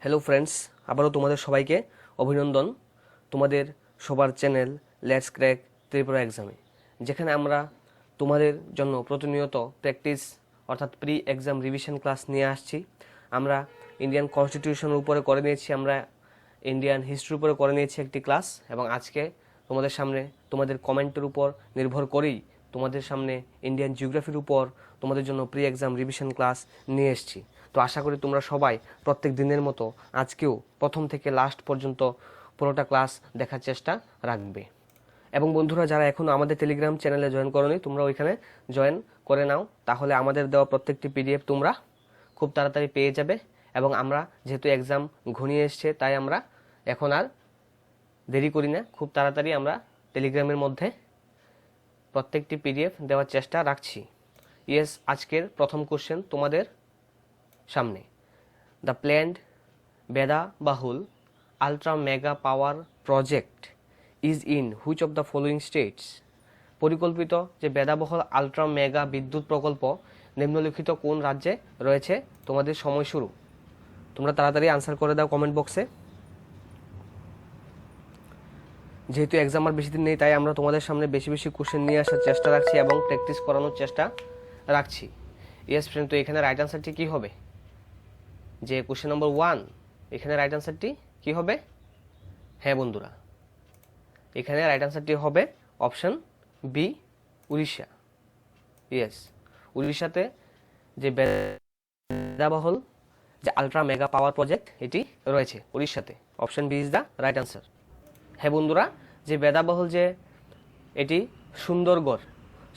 Hello friends, আবারও তোমাদের সবাইকে অভিনন্দন তোমাদের সবার চ্যানেল লেটস ক্র্যাক ত্রিপুরা এক্সামে, যেখানে আমরা তোমাদের জন্য প্রতিনিয়ত প্র্যাকটিস অর্থাৎ প্রি এক্সাম রিভিশন ক্লাস নিয়ে আসছি। আমরা ইন্ডিয়ান কনস্টিটিউশনের উপরে করে নিয়েছি, আমরা ইন্ডিয়ান হিস্ট্রির উপরে করে নিয়েছি একটি ক্লাস, এবং আজকে তোমাদের সামনে তোমাদের কমেন্টের উপর নির্ভর করেই তোমাদের সামনে ইন্ডিয়ান জিওগ্রাফির উপর তোমাদের জন্য প্রি এক্সাম রিভিশন ক্লাস নিয়ে এসেছি। তো আশা করি তোমরা সবাই প্রত্যেক দিনের মতো আজকেও প্রথম থেকে লাস্ট পর্যন্ত পুরোটা ক্লাস দেখার চেষ্টা রাখবে। এবং বন্ধুরা, যারা এখনও আমাদের টেলিগ্রাম চ্যানেলে জয়েন করোনি, তোমরা ওইখানে জয়েন করে নাও, তাহলে আমাদের দেওয়া প্রত্যেকটি পিডিএফ তোমরা খুব তাড়াতাড়ি পেয়ে যাবে। এবং আমরা যেহেতু এক্সাম ঘনিয়ে এসছে, তাই আমরা এখন আর দেরি করি না, খুব তাড়াতাড়ি আমরা টেলিগ্রামের মধ্যে প্রত্যেকটি পিডিএফ দেওয়ার চেষ্টা রাখছি। ইয়েস, আজকের প্রথম কোশ্চেন তোমাদের সামনে। The planned Bedabahal ultra mega power project is in which of the following states? পরিকল্পিত যে বেদাবহুল আলট্রা মেগা বিদ্যুৎ প্রকল্প নিম্নলিখিত কোন রাজ্যে রয়েছে? তোমাদের সময় শুরু। তোমরা তাড়াতাড়ি আনসার করে দাও কমেন্ট বক্সে। যেহেতু এক্সাম আর বেশি দিন নেই, তাই আমরা তোমাদের সামনে বেশি বেশি কোশ্চেন নিয়ে আসার চেষ্টা রাখছি এবং প্র্যাকটিস করানোর চেষ্টা রাখছি। ইয়েস ফ্রেন্ড, তো এখানে রাইট আনসারটি কী হবে? যে কোশ্চেন নম্বর 1, এখানে রাইট আনসারটি কী হবে? হ্যাঁ বন্ধুরা, এখানে রাইট আনসারটি হবে অপশন বি, উড়িষ্যা। ইয়েস, উড়িষ্যাতে যে বেদাবহুল যে আলট্রা মেগা পাওয়ার প্রজেক্ট এটি রয়েছে উড়িষ্যাতে। Option B is the right answer. হ্যাঁ বন্ধুরা, যে বেদাবহুল যে এটি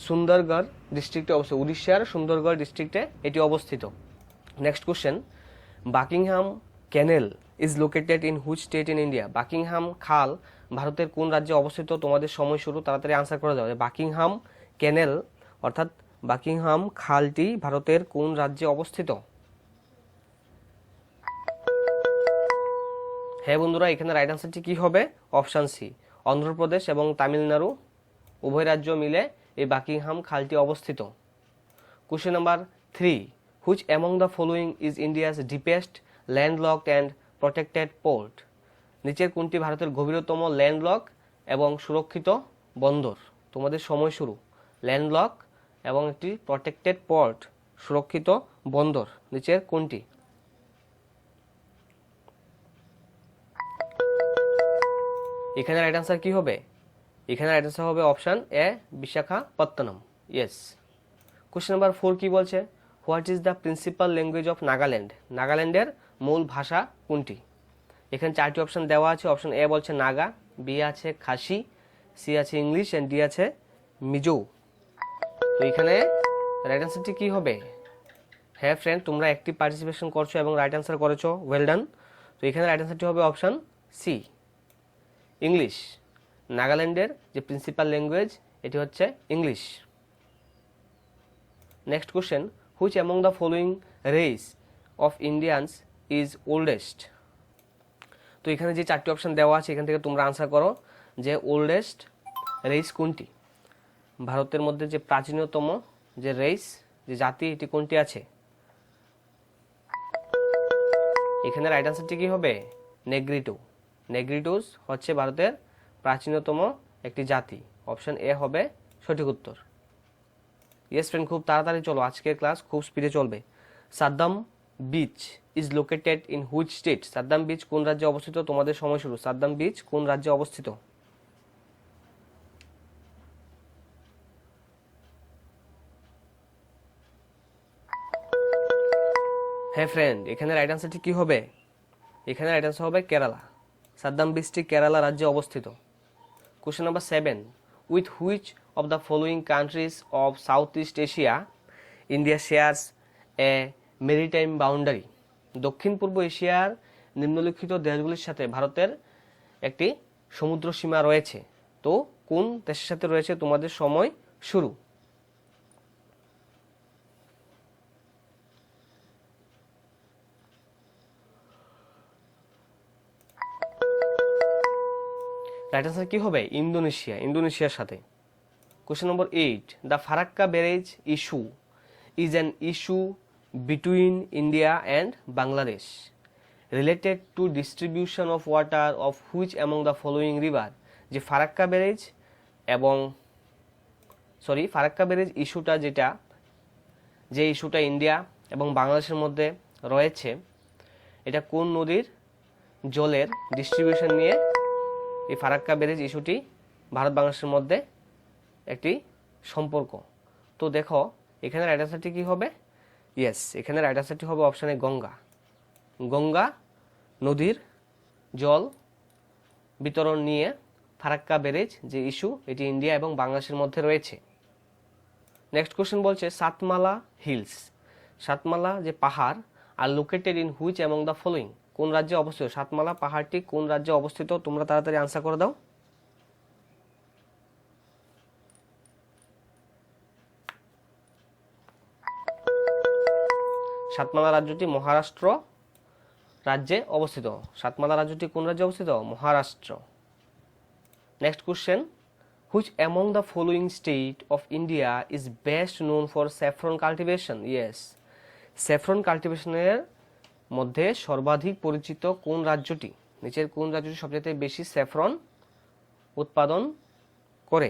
সুন্দরগড় ডিস্ট্রিক্টে অবস্থিত, উড়িষ্যার সুন্দরগড় ডিস্ট্রিক্টে এটি অবস্থিত। Next question, Buckingham canal is located in which state in India? Buckingham খাল ভারতের কোন রাজ্যে অবস্থিত? তোমাদের সময় শুরু, তাড়াতাড়ি আনসার করে যাও। বাকিংহাম ক্যানেল অর্থাৎ বাকিংহাম খালটি ভারতের কোন রাজ্যে অবস্থিত? হ্যাঁ বন্ধুরা, এখানে রাইট আনসারটি কি হবে? অপশান সি, অন্ধ্রপ্রদেশ এবং তামিলনাড়ু উভয় রাজ্য মিলে এই বাকিংহাম খালটি অবস্থিত। Question number 3, which among the following is India's deepest landlocked and protected port? নিচের কোনটি ভারতের গভীরতম ল্যান্ডলক এবং সুরক্ষিত বন্দর? তোমাদের সময় শুরু। ল্যান্ডলক এবং একটি প্রটেক্টেড পোর্ট, সুরক্ষিত বন্দর, নিচের কোনটি? এখানে রাইট আনসার কি হবে? এখানে রাইট আনসার হবে option A, Visakhapatnam. Yes. Question number 4 কি বলছে? What is the principal language of Nagaland? নাগাল্যান্ডের মূল ভাষা কোনটি? এখানে 4টি অপশন দেওয়া আছে। অপশন এ বলছে নাগা, বি আছে খাসি, সি আছে ইংলিশ, এন্ড ডি আছে মিজো। তো এখানে রাইট আনসারটি কি হবে? হ্যাঁ ফ্রেন্ড, তোমরা অ্যাক্টিভ পার্টিসিপেশন করছো এবং রাইট আনসার করেছো, ওয়েল ডান। তো এখানে রাইট আনসারটি হবে অপশন সি, ইংলিশ। নাগাল্যান্ডের যে প্রিন্সিপাল ল্যাঙ্গুয়েজ এটি হচ্ছে English. Next question, which among the following race of Indians is oldest? তো এখানে যে 4টি অপশন দেওয়া আছে, এখান থেকে তোমরা আনসার করো যে ওল্ডেস্ট রেস কোনটি? ভারতের মধ্যে যে প্রাচীনতম যে রেস, যে জাতি, এটি কোনটি আছে? এখানে রাইট আনসারটি কি হবে? নেগ্রিটো। নেগ্রিটোস হচ্ছে ভারতের প্রাচীনতম একটি জাতি। অপশন এ হবে সঠিক উত্তর। ইয়েস ফ্রেন্ড, খুব তাড়াতাড়ি চলো, আজকের ক্লাস খুব স্পিডে চলবে। Saddam beach is located in which state? Saddam beach কোন রাজ্যে অবস্থিত? তোমাদের সময় শুরু। সাদ্দাম বিচ কোন রাজ্যে অবস্থিত? হ্যাঁ ফ্রেন্ড, এখানে রাইট আনসারটি কি হবে? এখানে রাইট আনসার হবে কেরালা। সাদ্দাম বিচটি কেরালা রাজ্যে অবস্থিত। Question number 7, with which of the following countries of south east Asia India shares A maritime boundary? দক্ষিণ পূর্ব এশিয়ার নিম্নলিখিত দেশগুলির সাথে ভারতের একটি সমুদ্র সীমা রয়েছে। তো কোন দেশের সাথে রয়েছে? তোমাদের সময় শুরু। রাইট আনসার কি হবে? ইন্দোনেশিয়া, ইন্দোনেশিয়ার সাথে। Question number 8, the Farakka barrage issue is an issue between India and Bangladesh. Related to distribution of water of which among the following river, যে ফারাক্কা ব্যারেজ এবং ফারাক্কা ব্যারেজ ইস্যুটা যে ইস্যুটা ইন্ডিয়া এবং বাংলাদেশের মধ্যে রয়েছে, এটা কোন নদীর জলের ডিস্ট্রিবিউশন নিয়ে এই ফারাক্কা ব্যারেজ ইস্যুটি ভারত বাংলাদেশের মধ্যে একটি সম্পর্ক। তো দেখো এখানে রাইট আনসারটি কী হবে? ইয়েস, এখানে রাইট আনসারটি হবে অপশানে গঙ্গা। গঙ্গা নদীর জল বিতরণ নিয়ে ফারাক্কা ব্যারেজ যে ইস্যু, এটি ইন্ডিয়া এবং বাংলাদেশের মধ্যে রয়েছে। নেক্সট কোশ্চেন বলছে সাতমালা হিলস, সাতমালা যে পাহাড় are located in which among the following, কোন রাজ্যে অবস্থিত? সাতমালা পাহাড়টি কোন রাজ্যে অবস্থিত? তোমরা তাড়াতাড়ি আনসার করে দাও। সাতমালা রাজ্যটি মহারাষ্ট্র রাজ্যে অবস্থিত। সাতমালা রাজ্যটি কোন রাজ্যে অবস্থিত? Maharashtra. Next question, which among the following state of India is best known for saffron cultivation? Yes, saffron কাল্টিভেশনের মধ্যে সর্বাধিক পরিচিত কোন রাজ্যটি? নিচের কোন রাজ্যটি সবচেয়ে বেশি স্যাফরন উৎপাদন করে?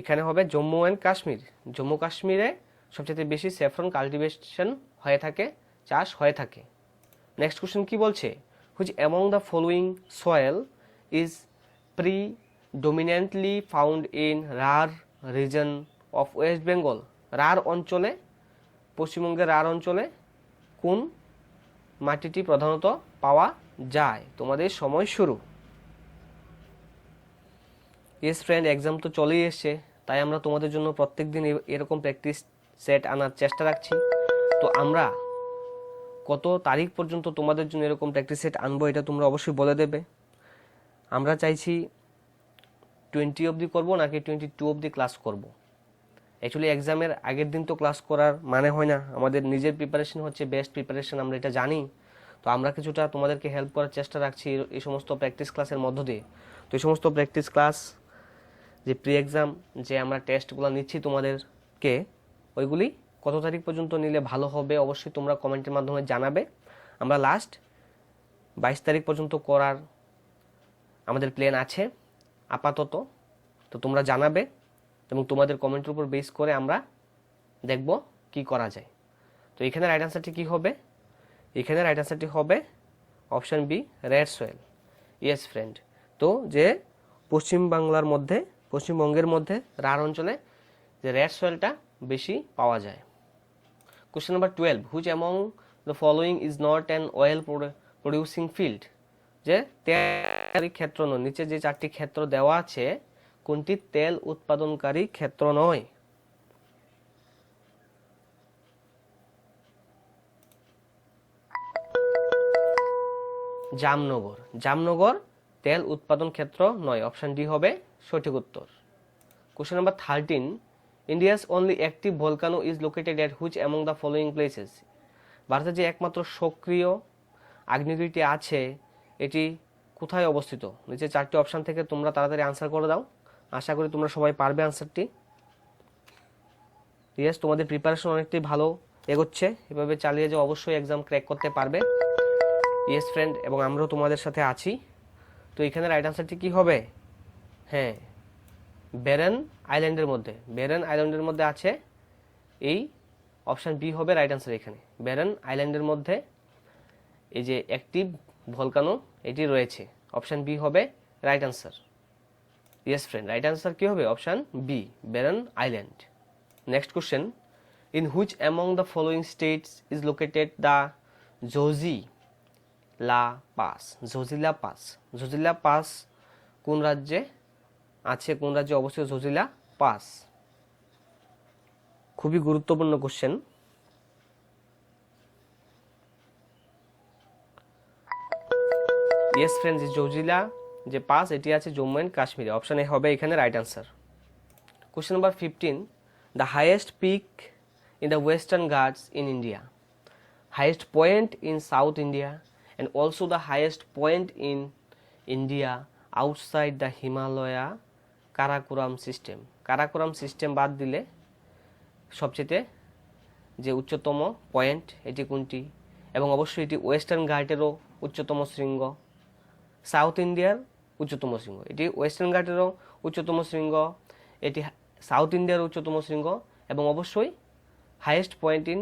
এখানে হবে জম্মু অ্যান্ড কাশ্মীর। জম্মু কাশ্মীরে সবচেয়ে বেশি স্যাফরন কাল্টিভেশন হয়ে থাকে, চাষ হয়ে থাকে। নেক্সট কোশ্চেন কি বলছে? Which among the following soil is predominantly found in Rarh region of West Bengal? Rarh অঞ্চলে, পশ্চিমবঙ্গের রার অঞ্চলে কোন মাটিটি প্রধানত পাওয়া যায়? তোমাদের সময় শুরু। ইয়েস ফ্রেন্ড, এক্সাম তো চলেই এসছে, তাই আমরা তোমাদের জন্য প্রত্যেক দিন এরকম প্র্যাকটিস সেট আনার চেষ্টা রাখছি। তো আমরা কত তারিখ পর্যন্ত তোমাদের জন্য এরকম প্র্যাকটিস সেট আনবো এটা তোমরা অবশ্যই বলে দেবে। আমরা চাইছি 20 অবধি করবো নাকি 22 অবধি ক্লাস করব। অ্যাকচুয়ালি এক্সামের আগের দিন তো ক্লাস করার মানে হয় না, আমাদের নিজের প্রিপারেশন হচ্ছে বেস্ট প্রিপারেশন, আমরা এটা জানি। তো আমরা কিছুটা তোমাদেরকে হেল্প করার চেষ্টা রাখছি এই সমস্ত প্র্যাকটিস ক্লাসের মধ্য দিয়ে। তো এই সমস্ত প্র্যাকটিস ক্লাস, যে প্রি এক্সাম যে আমরা টেস্টগুলো নিচ্ছি তোমাদেরকে, ওইগুলি কত তারিখ পর্যন্ত নিলে ভালো হবে অবশ্যই তোমরা কমেন্টের মাধ্যমে জানাবে। আমরা লাস্ট 22 তারিখ পর্যন্ত করার আমাদের প্ল্যান আছে আপাতত। তো তোমরা জানাবে এবং তোমাদের কমেন্টের উপর বেস করে আমরা দেখব কি করা যায়। তো এখানে রাইট আনসারটি কি হবে? এখানে রাইট আনসারটি হবে option B, red soil. Yes friend, তো যে পশ্চিমবঙ্গের মধ্যে রার অঞ্চলে যে রেড সয়েলটা বেশি পাওয়া যায়। Question number 12, which among the following is not an oil producing field? যে তেল ক্ষেত্র নয়, নিচে যে 4টি ক্ষেত্র দেওয়া আছে কোনটি তেল উৎপাদনকারী ক্ষেত্র নয়? জামনগর। জামনগর তেল উৎপাদন ক্ষেত্র নয়, অপশন ডি হবে সঠিক উত্তর। Question number 13, India's only active volcano is located at which among the following places? ভারতের যে একমাত্র সক্রিয় আগ্নেয়গিরিটি আছে এটি কোথায় অবস্থিত? নিচে 4টি অপশন থেকে তোমরা তাড়াতাড়ি আনসার করে দাও, আশা করি তোমরা সবাই পারবে আনসারটি। ইয়েস, তোমাদের প্রিপারেশন অনেকটাই ভালো এগোচ্ছে, এভাবে চালিয়ে যাও, অবশ্যই এক্সাম ক্র্যাক করতে পারবে। ইয়েস ফ্রেন্ড, এবং আমরাও তোমাদের সাথে আছি। তো এখানে রাইট আনসারটি কি হবে? হ্যাঁ, ব্যারেন আইল্যান্ডের মধ্যে আছে, এই অপশন বি হবে রাইট আনসার। এখানে ব্যারেন আইল্যান্ডের মধ্যে এই যে অ্যাক্টিভ ভলকানো এটি রয়েছে, অপশন বি হবে right answer. Yes friend, right answer কি হবে? Option B, barren island. Next question, in which among the following states is located the Zojila pass? Zojila pass কোন রাজ্যে আছে, কোন রাজ্যে অবস্থিত জোজিলা পাস? খুবই গুরুত্বপূর্ণ কোশ্চেন। ইয়েস ফ্রেন্ডস, জোজিলা যে পাস এটি আছে জম্মু অ্যান্ড কাশ্মীরে, অপশন এ হবে এখানে right answer. Question number 15, the highest peak in the western Ghats in India, highest point in south India and also the highest point in India outside the Himalaya Karakoram system. Karakoram system বাদ দিলে সবচেয়ে যে উচ্চতম point এটি কোনটি, এবং অবশ্যই এটি ওয়েস্টার্ন ঘাটেরও উচ্চতম শৃঙ্গ, সাউথ ইন্ডিয়ার উচ্চতম শৃঙ্গ, এটি ওয়েস্টার্ন ঘাটেরও উচ্চতম শৃঙ্গ, এটি সাউথ ইন্ডিয়ার উচ্চতম শৃঙ্গ, এবং অবশ্যই highest point in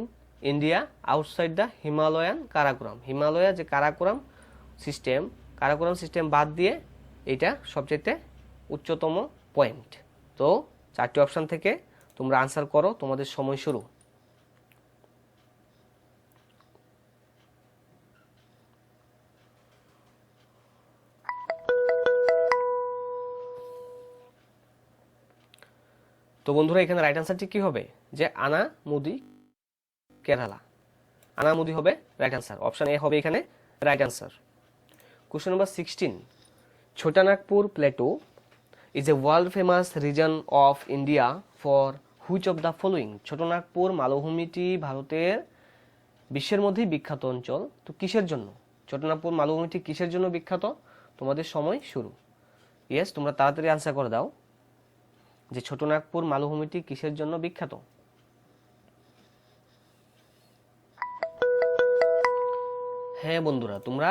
India outside the Himalayan Karakoram. Himalaya যে কারাকোরাম সিস্টেম বাদ দিয়ে এটা সবচেয়ে উচ্চতম পয়েন্ট। তো 4টি অপশান থেকে তোমরা আনসার করো, তোমাদের সময় শুরু। তো বন্ধুরা এখানে রাইট আনসারটি কি হবে, যে আনামুদি কেরালা। আনামুদি হবে রাইট আনসার, অপশন এ হবে এখানে right answer. Question number 16, Chotanagpur plateau is a world famous region of India for which of the following? Chotanagpur মালভূমিটি ভারতের বিশ্বের মধ্যেই বিখ্যাত অঞ্চল। তো কিসের জন্য ছোটনাগপুর মালভূমিটি কিসের জন্য বিখ্যাত? তোমাদের সময় শুরু। ইয়েস, তোমরা তাড়াতাড়ি আনসার করে দাও যে ছোটনাগপুর মালভূমিটি কিসের জন্য বিখ্যাত। হ্যাঁ বন্ধুরা, তোমরা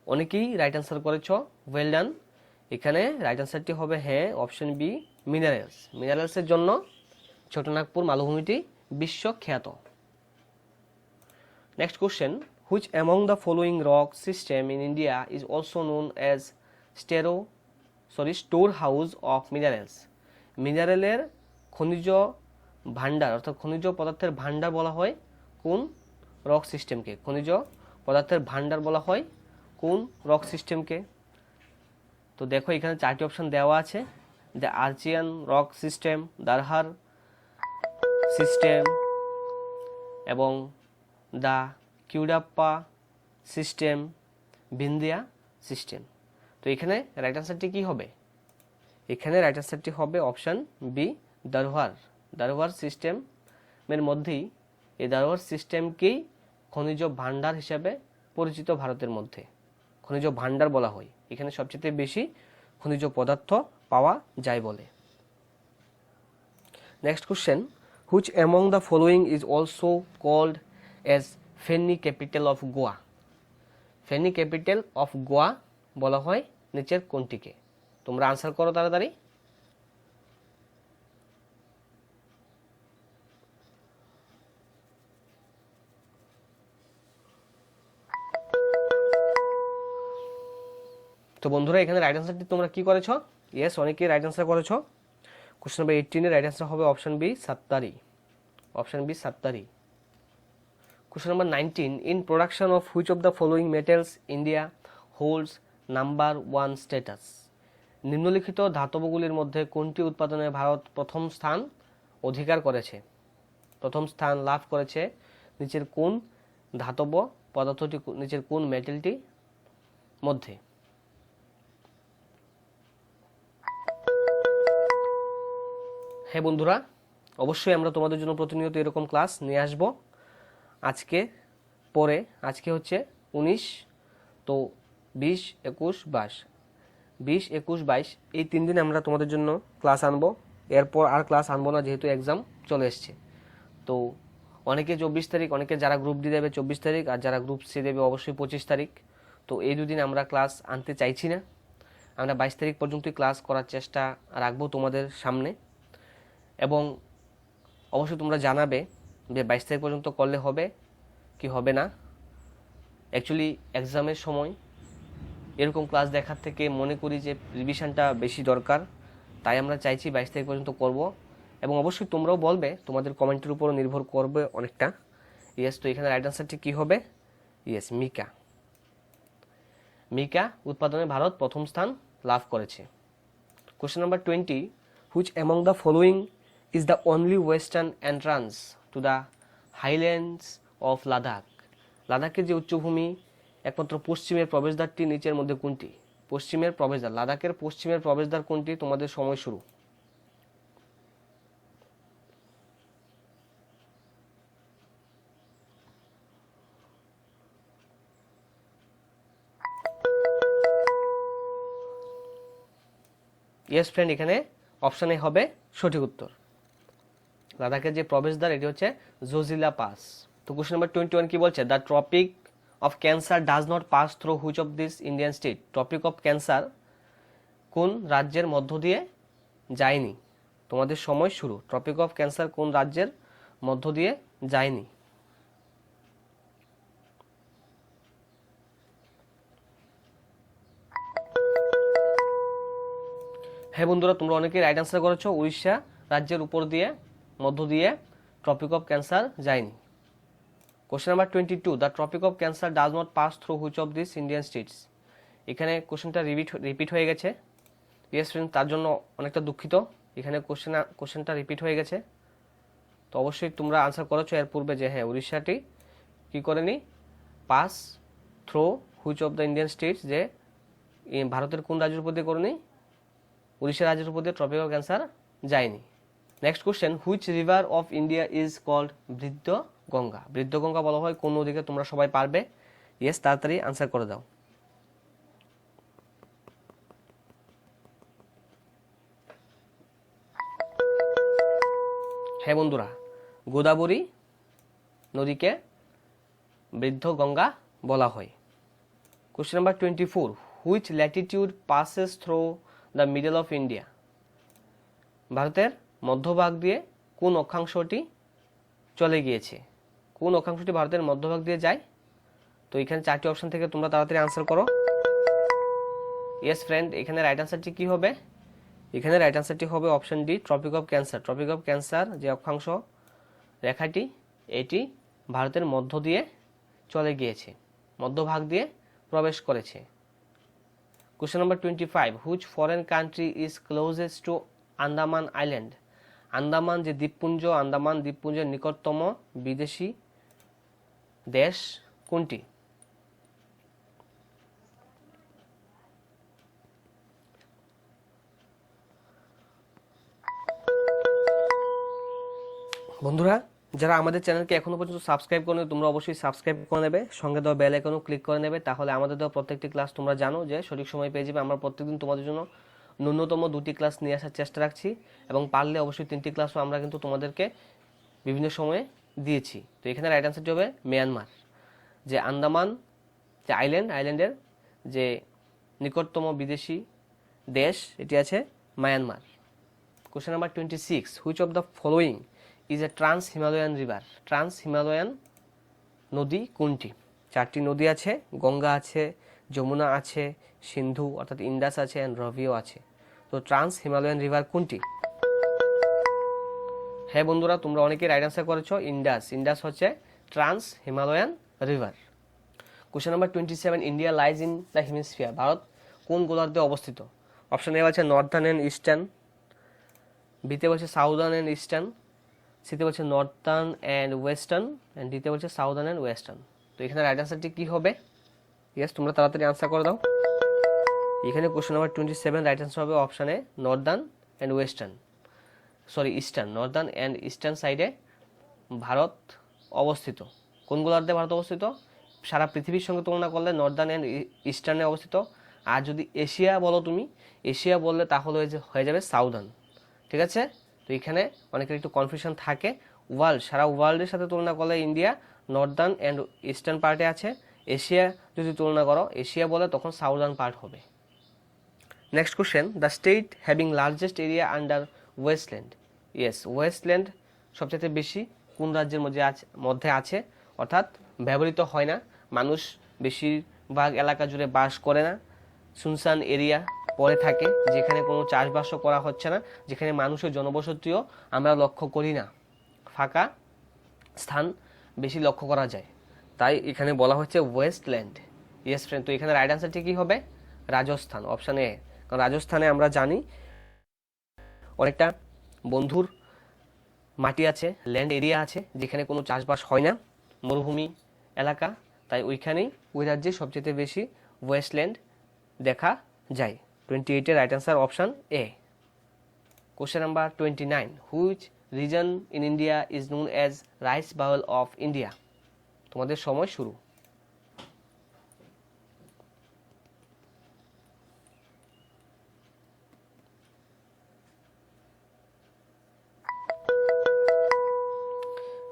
অনেকেই রাইট আনসার করেছো, ওয়েল ডান। এখানে রাইট আনসারটি হবে হ্যাঁ অপশন বি, মিনারেলস। মিনারেলসের জন্য ছোটনাগপুর মালভূমিটি বিশ্বখ্যাত। Next question, which among the following rock system in India is also known as store house of minerals? মিনারেলের খনিজ ভান্ডার অর্থাৎ খনিজ পদার্থের ভান্ডার বলা হয় কোন রক সিস্টেমকে? খনিজ পদার্থের ভান্ডার বলা হয় কোন রক সিস্টেমকে? তো দেখো এখানে 4টি অপশন দেওয়া আছে, দ্য আর্চিয়ান রক সিস্টেম, দারহার সিস্টেম, এবং দ্য কিউডাপ্পা সিস্টেম, ভিন্দিয়া সিস্টেম। তো এখানে রাইট আনসারটি কি হবে? এখানে রাইট আনসারটি হবে অপশন বি, দারোয়ার সিস্টেমের মধ্যেই এই দারোয়ার সিস্টেমকেই খনিজ ভান্ডার হিসাবে পরিচিত ভারতের মধ্যে। খনিজ ভান্ডার বলা হয়, এখানে সবচেয়ে বেশি খনিজ পদার্থ পাওয়া যায় বলে। Next question, which among the following is also called as feni capital of Goa? Feni capital of Goa বলা হয় নিচের কোনটিকে? তোমরা আনসার করো তাড়াতাড়ি। তো বন্ধুরা এখানে রাইট আনসারটি তোমরা কি করেছো? ইয়েস, অনেকেই রাইট আনসার করেছো। কোশ্চেন নাম্বার 18 এর রাইট আনসার হবে option B, Sattari. Option B, Sattari. Question number 19, in production of which of the following metals India holds number 1 status? নিম্নলিখিত ধাতবগুলির মধ্যে কোনটি উৎপাদনে ভারত প্রথম স্থান অধিকার করেছে, প্রথম স্থান লাভ করেছে? নিচের কোন ধাতব পদার্থটি, নিচের কোন মেটালটি মধ্যে? হ্যাঁ বন্ধুরা, অবশ্যই আমরা তোমাদের জন্য প্রতিনিয়ত এরকম ক্লাস নিয়ে আসব। আজকে হচ্ছে 19, তো 20, 21, 22 এই 3 দিন আমরা তোমাদের জন্য ক্লাস আনবো। এরপর আর ক্লাস আনবো না, যেহেতু এক্সাম চলে এসছে। তো অনেকে 24 তারিখ, অনেকে যারা গ্রুপ ডি দেবে 24 তারিখ, আর যারা গ্রুপ সি দেবে অবশ্যই 25 তারিখ। তো এই দুদিন আমরা ক্লাস আনতে চাইছি না, আমরা 22 তারিখ পর্যন্তই ক্লাস করার চেষ্টা রাখবো তোমাদের সামনে। এবং অবশ্যই তোমরা জানাবে যে 22 তারিখ পর্যন্ত করলে হবে কি হবে না। অ্যাকচুয়ালি এক্সামের সময় এরকম ক্লাস দেখার থেকে মনে করি যে রিভিশনটা বেশি দরকার, তাই আমরা চাইছি 22 তারিখ পর্যন্ত করব। এবং অবশ্যই তোমরাও বলবে, তোমাদের কমেন্টের উপরও নির্ভর করবে অনেকটা। ইয়েস, তো এখানে রাইট আনসারটি কী হবে? ইয়েস, মিকা উৎপাদনে ভারত প্রথম স্থান লাভ করেছে। Question number 20, which among the following is the only western entrance to the highlands of Ladakh? লাদাখের যে উচ্চভূমি একমাত্র পশ্চিমের প্রবেশদ্বারটি নিচের মধ্যে কোনটি? পশ্চিমের প্রবেশদ্বার, লাদাখের পশ্চিমের প্রবেশদ্বার কোনটি? তোমাদের সময় শুরু। ইয়েস ফ্রেন্ড, এখানে অপশানে হবে সঠিক উত্তর। লাদাখের যে প্রবেশদ্বার এটি হচ্ছে জোজিলা পাস। তো কোশ্চেন নাম্বার 21 কি বলছে, the Tropic of Cancer does not pass through which of this Indian state, Tropic of Cancer কোন রাজ্যের মধ্য দিয়ে যায়নি? তোমাদের সময় শুরু। ট্রপিক অফ ক্যান্সার কোন রাজ্যের মধ্য দিয়ে যায়নি? হ্যাঁ বন্ধুরা, তোমরা অনেকেই রাইট অ্যান্সার করেছো, উড়িষ্যা রাজ্যের উপর দিয়ে মধ্য দিয়ে ট্রপিক অফ ক্যান্সার যায়নি। Question number 22, the Tropic of Cancer does not pass through which of this Indian states. এখানে কোশ্চেনটা রিপিট হয়ে গেছে। ইয়েস ফ্রেন্ড, তার জন্য অনেকটা দুঃখিত, এখানে কোশ্চেনটা রিপিট হয়ে গেছে। তো অবশ্যই তোমরা আনসার করেছো এর পূর্বে যে হ্যাঁ উড়িষ্যাটি কী করেনি, pass through which of the Indian states, যে ভারতের কোন রাজ্যের উপর দিয়ে করেনি, উড়িষ্যা রাজ্যের উপর দিয়ে ট্রপিক অফ ক্যান্সার যায়নি। Next question, which river of India is called Vriddha Ganga. বৃদ্ধ গঙ্গা বলা হয় কোন নদীকে? তোমরা সবাই পারবে। ইয়েস, তাড়াতাড়ি আনসার করে দাও। হ্যাঁ বন্ধুরা, গোদাবরী নদীকে বৃদ্ধ গঙ্গা বলা হয়। Question number 24, which Latitude passes through the middle of India. ভারতের মধ্যভাগ দিয়ে কোন অক্ষাংশটি চলে গিয়েছে? কোন অক্ষাংশটি ভারতের মধ্যভাগ দিয়ে যায়? তো এখানে 4টি অপশন থেকে তোমরা তাড়াতাড়ি আনসার করো। ইয়েস ফ্রেন্ড, এখানে রাইট আনসারটি কি হবে? এখানে রাইট আনসারটি হবে option D, Tropic of Cancer. Tropic of Cancer যে অক্ষাংশ রেখাটি, এটি ভারতের মধ্য দিয়ে চলে গিয়েছে, মধ্যভাগ দিয়ে প্রবেশ করেছে। Question number 25, which foreign country is closest to Andaman island. Andaman যে দ্বীপপুঞ্জ, আন্দামান দ্বীপপুঞ্জের নিকটতম বিদেশি দেশ কোনটি? বন্ধুরা, যারা আমাদের চ্যানেলকে এখনো পর্যন্ত সাবস্ক্রাইব করে নেবে, তোমরা অবশ্যই সাবস্ক্রাইব করে নেবে, সঙ্গে দেওয়া বেল আইকনও ক্লিক করে নেবে, তাহলে আমাদের দেওয়া প্রত্যেকটি ক্লাস তোমরা জানো যে সঠিক সময় পেয়ে যাবে। আমরা প্রত্যেকদিন তোমাদের জন্য ন্যূনতম 2টি ক্লাস নিয়ে আসার চেষ্টা রাখছি, এবং পারলে অবশ্যই 3টি ক্লাসও আমরা কিন্তু তোমাদেরকে বিভিন্ন সময়ে দিয়েছি। তো এখানে রাইট আনসারটি হবে মিয়ানমার। যে আন্দামান যে আইল্যান্ডের যে নিকটতম বিদেশি দেশ এটি আছে Myanmar. Question number 26, which of the following is a trans Himalayan river. Trans Himalayan নদী কোনটি? 4টি নদী আছে, গঙ্গা আছে, যমুনা আছে, সিন্ধু অর্থাৎ ইন্দাস আছে, অ্যান্ড রবিও আছে। তো ট্রান্স হিমালয়ান রিভার কোনটি? হ্যাঁ বন্ধুরা, তোমরা অনেকেই রাইট আনসার করেছো, ইন্দাস। ইন্দাস হচ্ছে trans Himalayan river. Question number 27, India lies in the hemisphere. Bharat কোন গোলার্ধে অবস্থিত? অপশন এ আছে নর্দার্ন অ্যান্ড ইস্টার্ন, বিতে বলছে সাউদার্ন অ্যান্ড ইস্টার্ন, সিতে বলছে নর্দার্ন অ্যান্ড ওয়েস্টার্ন, অ্যান্ড ডিতে বলছে সাউদার্ন অ্যান্ড ওয়েস্টার্ন। তো এখানে রাইট আনসারটি কি হবে? ইয়েস, তোমরা তাড়াতাড়ি আনসার করে দাও। এখানে কোশ্চেন নাম্বার 27 রাইট আনসার হবে অপশানে Northern and eastern. Northern and eastern সাইডে ভারত অবস্থিত। কোন গোলার্ধে ভারত অবস্থিত? সারা পৃথিবীর সঙ্গে তুলনা করলে নর্দার্ন অ্যান্ড ইস্টার্নে অবস্থিত। আর যদি এশিয়া বলো, তুমি এশিয়া বললে তাহলে হয়ে যাবে সাউদার্ন। ঠিক আছে? তো এখানে অনেকের একটু কনফিউশন থাকে। সারা ওয়ার্ল্ডের সাথে তুলনা করলে ইন্ডিয়া নর্দার্ন অ্যান্ড ইস্টার্ন পার্টে আছে। এশিয়া যদি তুলনা করো, এশিয়া বলে তখন সাউদার্ন পার্ট হবে। Next question, the state having largest area under wasteland. Yes, wasteland সবচেয়ে বেশি কোন রাজ্যের মধ্যে আছে, অর্থাৎ ব্যবহৃত হয় না, মানুষ বেশিরভাগ এলাকা জুড়ে বাস করে না, সুনসান এরিয়া পড়ে থাকে, যেখানে কোনো চাষবাসও করা হচ্ছে না, যেখানে মানুষের জনবসতিও আমরা লক্ষ্য করি না, ফাঁকা স্থান বেশি লক্ষ্য করা যায়, তাই এখানে বলা হচ্ছে ওয়েস্টল্যান্ড। ইয়েস ফ্রেন্ড, তো এখানে রাইট আনসারটি কি হবে? Rajasthan, option A. কারণ রাজস্থানে আমরা জানি অনেকটা বন্ধুর মাটি আছে, ল্যান্ড এরিয়া আছে, যেখানে কোনো চাষবাস হয় না, মরুভূমি এলাকা, তাই ওই রাজ্যে সবচেয়ে বেশি ওয়েস্টল্যান্ড দেখা যায়। 28 এর right answer option A. Question number 29, which reason in India is known as rice bowl of India. তোমাদের সময় শুরু।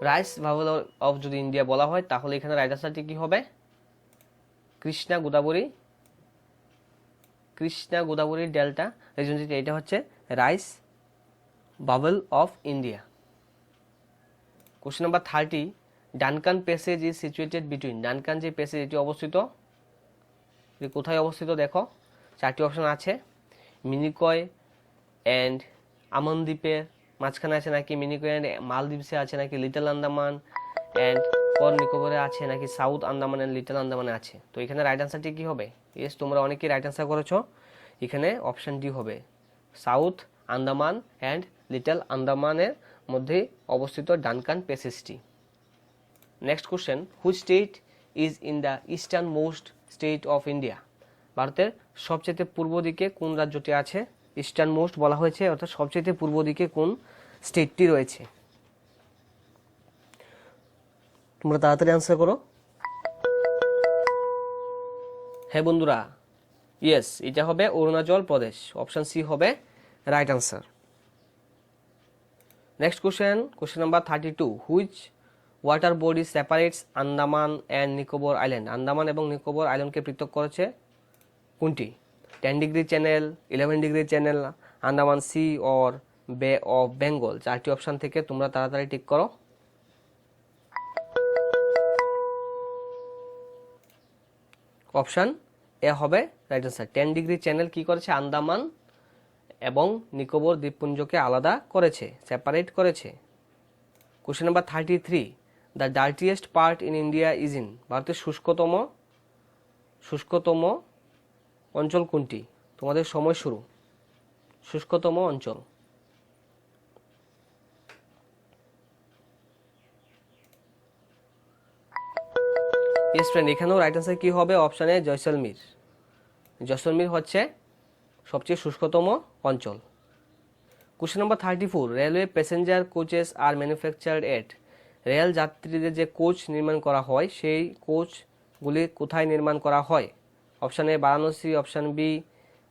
রাইস ভাবল অফ যদি ইন্ডিয়া বলা হয় তাহলে এখানে রাইট আনসারটি কি হবে? কৃষ্ণা গোদাবরী ডেল্টা রিজন, যেটা এটা হচ্ছে rice bubble of India. Question number 30, Duncan passage is situated between, Duncan যে প্যাসেজ এটি অবস্থিত, কোথায় অবস্থিত দেখো, 4টি অপশন আছে। মিনিকয় অ্যান্ড আমনদ্বীপের মাঝখানে আছে নাকি, মিনিকয় অ্যান্ড মালদ্বীপসে আছে নাকি, লিটল আন্দামান অ্যান্ড কর নিকোবরে আছে নাকি, সাউথ আন্দামান অ্যান্ড লিটল আন্দামানে আছে। তো এখানে রাইট আনসারটি কি হবে? ইয়েস, তোমরা অনেকেই রাইট আনসার করেছো। এখানে অপশন ডি হবে, সাউথ আন্দামান অ্যান্ড লিটল আন্দামানের মধ্যে অবস্থিত ডানকান প্যাসেজটি। Next question, which state is in the eastern most state of India, ভারতের সবচেয়ে পূর্ব দিকে কোন রাজ্যটি আছে? ইস্টার্ন মোস্ট বলা হয়েছে, অর্থাৎ সবচেয়ে পূর্ব দিকে কোন স্টেটটি রয়েছে? তোমরা তাড়াতাড়ি আনসার করো। হ্যাঁ বন্ধুরা, ইয়েস, এটা হবে অরুণাচল প্রদেশ, অপশন সি হবে right answer. Next question number 32, which water body separates Andaman and Nicobar island, Andaman এবং নিকোবর আইল্যান্ডকে পৃথক করেছে কোনটি? 10 degree channel, 11 degree channel, Andaman Sea or Bay of Bengal. 4টি অপশন থেকে তোমরা তাড়াতাড়ি টিক করো। অপশন এ হবে রাইট আনসার। 10 ডিগ্রি চ্যানেল কি করেছে? আন্দামান এবং নিকোবর দ্বীপপুঞ্জকে আলাদা করেছে, সেপারেট করেছে। Question number 33, the dirtiest part in India is in, ভারতের শুষ্কতম অঞ্চল কোনটি? তোমাদের সময় শুরু। শুষ্কতম অঞ্চল, ইয়েস ফ্রেন্ড, এখানেও রাইট আনসার কি হবে? অপশানে জয়সলমীর। জয়সলমীর হচ্ছে সবচেয়ে শুষ্কতম অঞ্চল। Question number 34, railway passenger coaches are manufactured at, rail যাত্রীদের যে কোচ নির্মাণ করা হয় সেই কোচগুলি কোথায় নির্মাণ করা হয়? Option A Varanasi, option B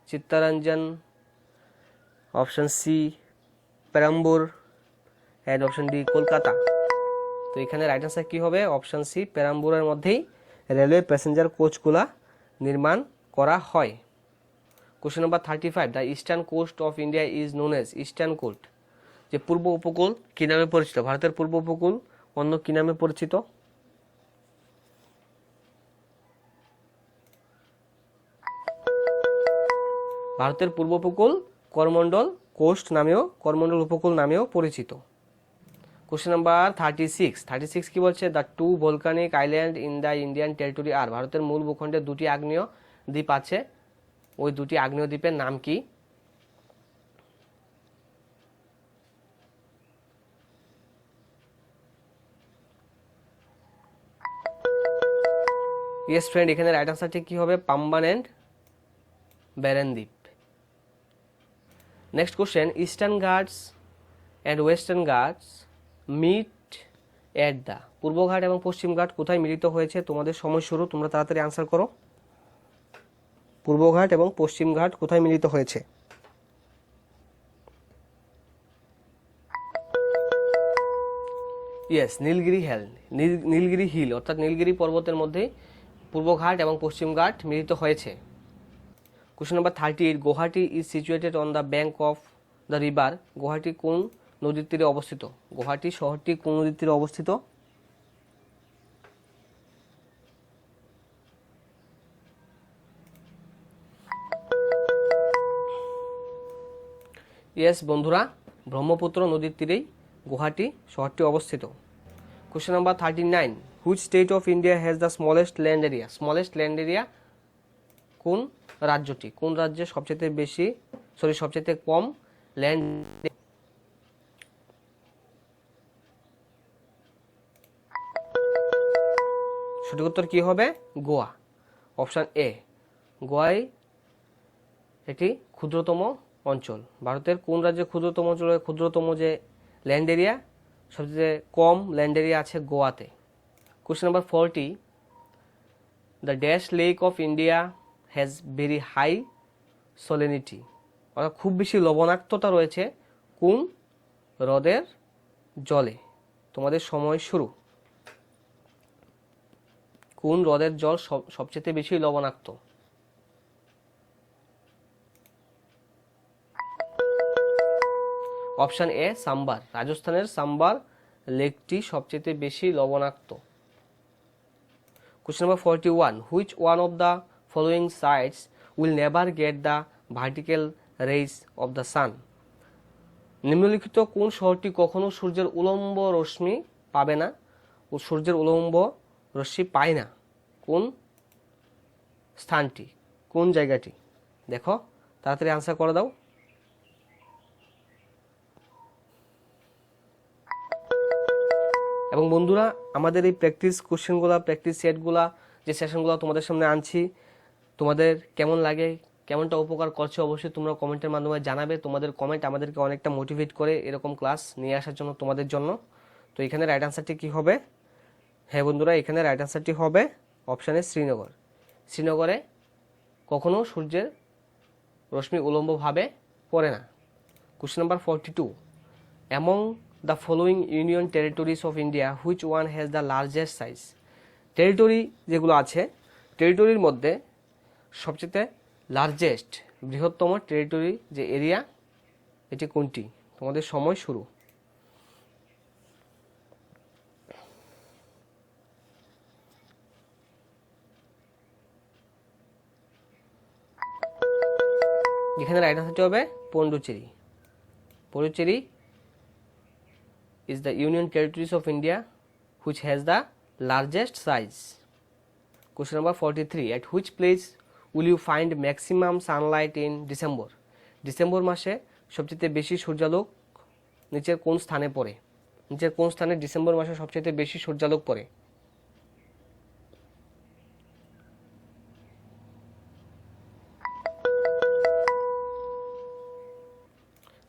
Chittaranjan, option C Perambur and option D Kolkata. তো এখানে রাইট আনসার কি হবে? অপশান সি পেরাম্বুরের মধ্যেই রেলওয়ে প্যাসেঞ্জার কোচগুলা নির্মাণ করা হয়। Question number 35, the eastern coast of India is known as, eastern coast যে পূর্ব উপকূল কি নামে পরিচিত? ভারতের পূর্ব উপকূল অন্য কি নামে পরিচিত? ভারতের পূর্ব উপকূল করমন্ডল কোস্ট নামেও, করমন্ডল উপকূল নামেও পরিচিত। কোশ্চেন নাম্বার 36 কি বলছে? The two volcanic island in the Indian territory are, ভারতের মূল ভূখণ্ডে 2টি আগ্নেয় দ্বীপ আছে, ওই 2টি আগ্নেয় দ্বীপের নাম কি? ইয়েস ফ্রেন্ড, এখানে রাইট আনসারটি কি হবে? পাম্বান অ্যান্ড ব্যারেন দ্বীপ। Next question, Eastern Ghats and Western Ghats meet at the, পূর্ব ঘাট এবং পশ্চিম ঘাট কোথায় মিলিত হয়েছে? তোমাদের সময় শুরু, তোমরা তাড়াতাড়ি আনসার করো। পূর্ব ঘাট এবং পশ্চিম ঘাট কোথায় মিলিত হয়েছে? ইয়েস, নীলগিরি হিল অর্থাৎ নীলগিরি পর্বতের মধ্যে পূর্ব ঘাট এবং পশ্চিম ঘাট মিলিত হয়েছে। Question number 38, Guwahati is situated on the bank of the river, Guwahati কোন নদীর তীরে অবস্থিত? গুয়াহাটি শহরটি কোন নদীর তীরে অবস্থিত? ইয়েস বন্ধুরা, ব্রহ্মপুত্র নদীর তীরেই গুয়াহাটি শহরটি অবস্থিত। Question number 39, which state of India has the smallest land area, smallest land area কোন রাজ্যটি? কোন রাজ্যে সবচেয়ে কম ল্যান্ড? সঠিক উত্তর কি হবে? Goa, option A. গোয়াই এটি ক্ষুদ্রতম অঞ্চল। ভারতের কোন রাজ্যে ক্ষুদ্রতম অঞ্চল, ক্ষুদ্রতম যে ল্যান্ড এরিয়া, সবচেয়ে কম ল্যান্ড এরিয়া আছে গোয়াতে। Question number 40, the dash lake of India has very high salinity, অর্থাৎ খুব বেশি লবণাক্ততা রয়েছে কোন হ্রদের জলে? তোমাদের সময় শুরু। কোন হ্রদের জল সবচেয়ে বেশি লবণাক্ত? Option A sambar. রাজস্থানের সাম্বার লেকটি সবচেয়ে বেশি লবণাক্ত। Question number 41. Which one of the following sites will never get the vertical rays of the sun? নিম্নলিখিত কোন শহরটি কখনো সূর্যের উলম্ব রশ্মি পাবে না ও সূর্যের উলম্ব রশ্মি পায় না? কোন স্থানটি, কোন জায়গাটি? দেখো, তাড়াতাড়ি আনসার করে দাও। এবং বন্ধুরা, আমাদের এই প্র্যাকটিস কোশ্চেনগুলো, প্র্যাকটিস সেটগুলো, যে সেশনগুলো তোমাদের সামনে আনছি, তোমাদের কেমন লাগে, কেমনটা উপকার করছে, অবশ্যই তোমরা কমেন্টের মাধ্যমে জানাবে। তোমাদের কমেন্ট আমাদেরকে অনেকটা মোটিভেট করে এরকম ক্লাস নিয়ে আসার জন্য, তোমাদের জন্য। তো এখানে রাইট আনসারটি কি হবে? হ্যাঁ বন্ধুরা, এখানে রাইট আনসারটি হবে অপশানে শ্রীনগর। শ্রীনগরে কখনো সূর্যের রশ্মি উলম্বভাবে পড়ে না। Question number 42. Among the following union territories of India, which one has the largest size? Territory যেগুলো আছে, টেরিটরির মধ্যে সবচেয়ে লার্জেস্ট, বৃহত্তম টেরিটরি যে এরিয়া, এটি কোনটি? তোমাদের সময় শুরু। এখানে রাইট আনসারটি হবে পন্ডুচেরি। পন্ডুচেরি is the union territories of India which has the largest size. Question number 43. At which place will you find maximum sunlight in December? December মাসে সবচেয়ে বেশি সূর্যালোক নিচের কোন স্থানে পড়ে? নিচের কোন স্থানে ডিসেম্বর মাসে সবচেয়ে বেশি সূর্যালোক পড়ে?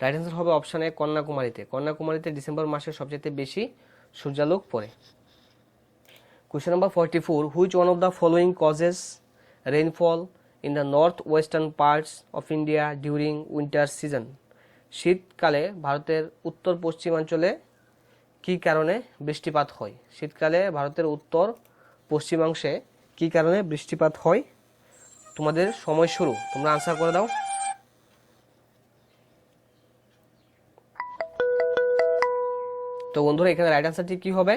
রাইট অ্যান্সার হবে অপশন এ কন্যাকুমারীতে। কন্যাকুমারীতে ডিসেম্বর মাসে সবচেয়ে বেশি সূর্যালোক পড়ে। Question number 44. Which one of the following causes rainfall in the north western parts of India during winter season? শীতকালে ভারতের উত্তর পশ্চিমাঞ্চলে কী কারণে বৃষ্টিপাত হয়? শীতকালে ভারতের উত্তর পশ্চিমাংশে কী কারণে বৃষ্টিপাত হয়? তোমাদের সময় শুরু, তোমরা আনসার করে দাও। তো বন্ধুরা, এখানে রাইট আনসারটি কি হবে?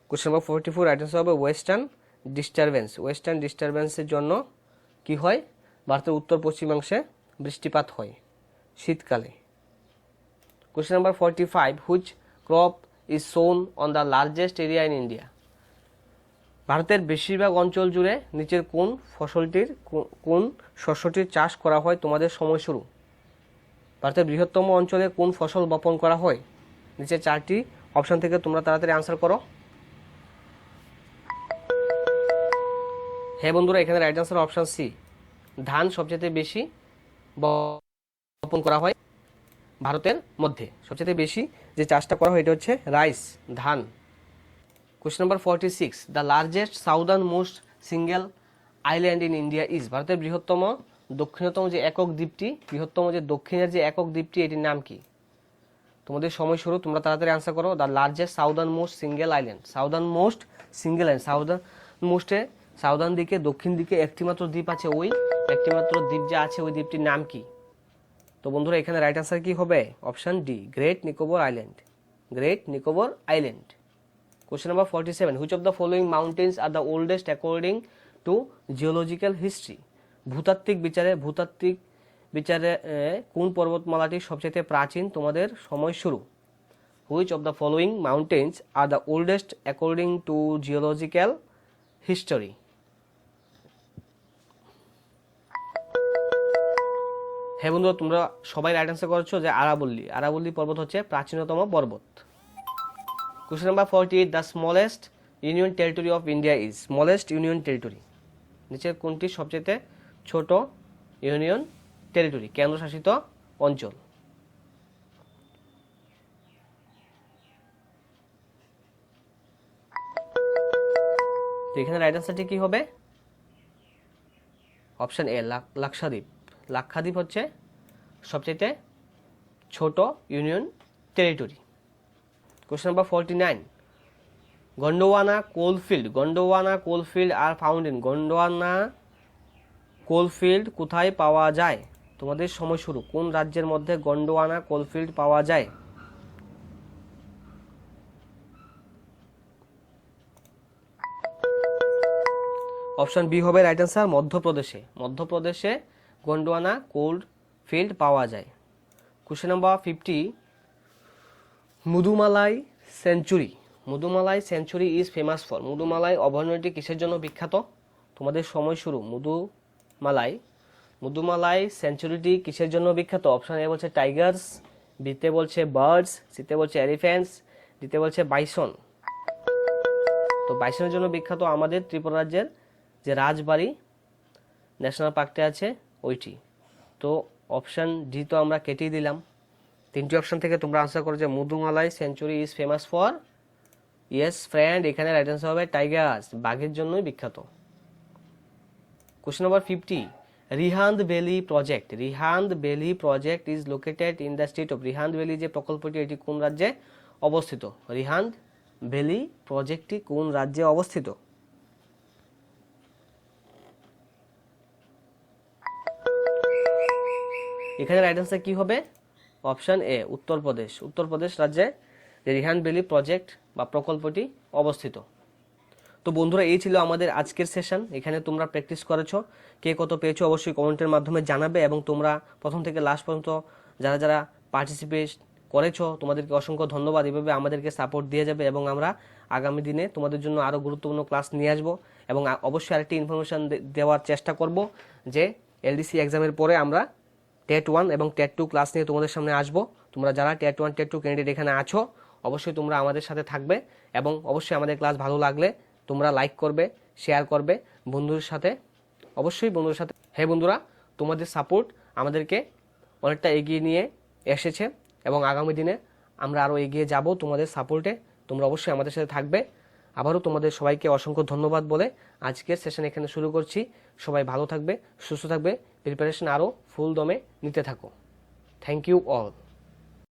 কোশ্চেন নাম্বার 44 রাইট আনসার হবে ওয়েস্টার্ন ডিস্টারবেন্স। ওয়েস্টার্ন ডিস্টারবেন্সের জন্য কি হয়? ভারতের উত্তর পশ্চিমাংশে বৃষ্টিপাত হয় শীতকালে। Question number 45. Which crop is sown on the largest area in India? ভারতের বেশিরভাগ অঞ্চল জুড়ে নিচের কোন শস্যটির চাষ করা হয়? তোমাদের সময় শুরু। ভারতের বৃহত্তম অঞ্চলে কোন ফসল বপন করা হয়? নিচে চারটি অপশন থেকে তোমরা তাড়াতাড়ি আনসার করো। হ্যাঁ বন্ধুরা, এখানে রাইট আনসার অপশন সি, ধান সবচেয়ে বেশি বপন করা হয়। ভারতের মধ্যে সবচেয়ে বেশি যে চাষটা করা হয় এটা হচ্ছে রাইস, ধান। Question number 46. The largest southern most single island in India is? ভারতের বৃহত্তম দক্ষিণতম যে একক দ্বীপটি, বৃহত্তম যে দক্ষিণের যে একক দ্বীপটি, এটির নাম কি? তোমাদের সময় শুরু, তোমরা তাড়াতাড়ি আনসার করো। The largest southern most single island, southern most single island, southern মোস্টে সাউদার্ন দিকে, দক্ষিণ দিকে একটি মাত্র দ্বীপ আছে, ওই একটি মাত্র দ্বীপ যে আছে ওই দ্বীপটির নাম কি? তো বন্ধুরা, এখানে রাইট আনসার কি হবে? Option D, great Nicobar island. Great Nicobar island. Question number 47. Which of the following mountains are the oldest according to geological history? ভূতাত্ত্বিক বিচারে কোন পর্বতমালাটি সবচেয়ে প্রাচীন? তোমাদের সময় শুরু। Which of the following mountains are the oldest according to geological history? হ্যাঁ বন্ধুরা, তোমরা সবাই রাইট আনসার করেছো যে আরাবল্লী। আরাবল্লী পর্বত হচ্ছে প্রাচীনতম পর্বত। Question number 48. The smallest union territory of India is? Smallest union territory, নিচের কোনটি সবচেয়ে ছোট ইউনিয়ন টেরিটরি, কেন্দ্রশাসিত অঞ্চল? তো এখানে রাইট আনসারটি কি হবে? Option A, Lakshadweep. লাক্ষাদ্বীপ হচ্ছে সবচেয়ে ছোট union territory. Question number 49. Gondwana coalfield are found in Gondwana coalfield কোথায় পাওয়া যায়? তোমাদের সময় শুরু। কোন রাজ্যের মধ্যে গন্ডোয়ানা কোলফিল্ড পাওয়া যায়? অপশন বি হবে রাইট অ্যান্সার, মধ্যপ্রদেশে গন্ডোয়ানা কোল্ড ফিল্ড পাওয়া যায়। Question number 50, Mudumalai sanctuary is famous for. Mudumalai অভয়ারণ্যটি কিসের জন্য বিখ্যাত? তোমাদের সময় শুরু। মুদুমালাই সেঞ্চুরিটি কিসের জন্য বিখ্যাত? অপশন এ বলছে টাইগার্স, বিতে বলছে বার্ডস, সিতে বলছে এলিফ্যান্টস, ডিতে বলছে বাইসন। তো বাইসনের জন্য বিখ্যাত আমাদের ত্রিপুরা রাজ্যের যে রাজবাড়ি ন্যাশনাল পার্কটা আছে ওইটি। তো অপশন ডি তো আমরা কেটেই দিলাম। 3টি অপশন থেকে তোমরা আনসার করো যে Mudumalai sanctuary is famous for. Yes friend, এখানে রাইট আনসার হবে টাইগার্স, বাঘের জন্যই বিখ্যাত। Question number 50, Rihand valley project is located in the state of. Rihand valley যে প্রকল্পটি এটি কোন রাজ্যে অবস্থিত? রিহান্দ ভ্যালি প্রজেক্টটি কোন রাজ্যে অবস্থিত? এখানে রাইট আনসার কি হবে? অপশন এ উত্তরপ্রদেশ রাজ্যে যে রিহান্দ ভ্যালি প্রজেক্ট বা প্রকল্পটি অবস্থিত। তো বন্ধুরা, এই ছিল আমাদের আজকের সেশন। এখানে তোমরা প্র্যাকটিস করেছো, কে কত পেয়েছো অবশ্যই কমেন্টের মাধ্যমে জানাবে, এবং তোমরা প্রথম থেকে লাস্ট পর্যন্ত যারা পার্টিসিপেট করেছো তোমাদেরকে অসংখ্য ধন্যবাদ। এভাবে আমাদেরকে সাপোর্ট দিয়ে যাবে এবং আমরা আগামী দিনে তোমাদের জন্য আরও গুরুত্বপূর্ণ ক্লাস নিয়ে আসবো। এবং অবশ্যই আরেকটি ইনফরমেশন দেওয়ার চেষ্টা করব যে এলডিসি এক্সামের পরে আমরা টেট 1 এবং টেট 2 ক্লাস নিয়ে তোমাদের সামনে আসবো। তোমরা যারা টেট 1 টেট 2 ক্যান্ডিডেট এখানে আছো অবশ্যই তোমরা আমাদের সাথে থাকবে, এবং অবশ্যই আমাদের ক্লাস ভালো লাগলে তোমরা লাইক করবে, শেয়ার করবে বন্ধুদের সাথে। হ্যাঁ বন্ধুরা, তোমাদের সাপোর্ট আমাদেরকে অনেকটা এগিয়ে নিয়ে এসেছে, এবং আগামী দিনে আমরা আরও এগিয়ে যাব তোমাদের সাপোর্টে। তোমরা অবশ্যই আমাদের সাথে থাকবে। আবারও তোমাদের সবাইকে অসংখ্য ধন্যবাদ বলে আজকের সেশন এখানে শুরু করছি। সবাই ভালো থাকবে, সুস্থ থাকবে, প্রিপারেশন আরও ফুল দমে নিতে থাকো। Thank you all.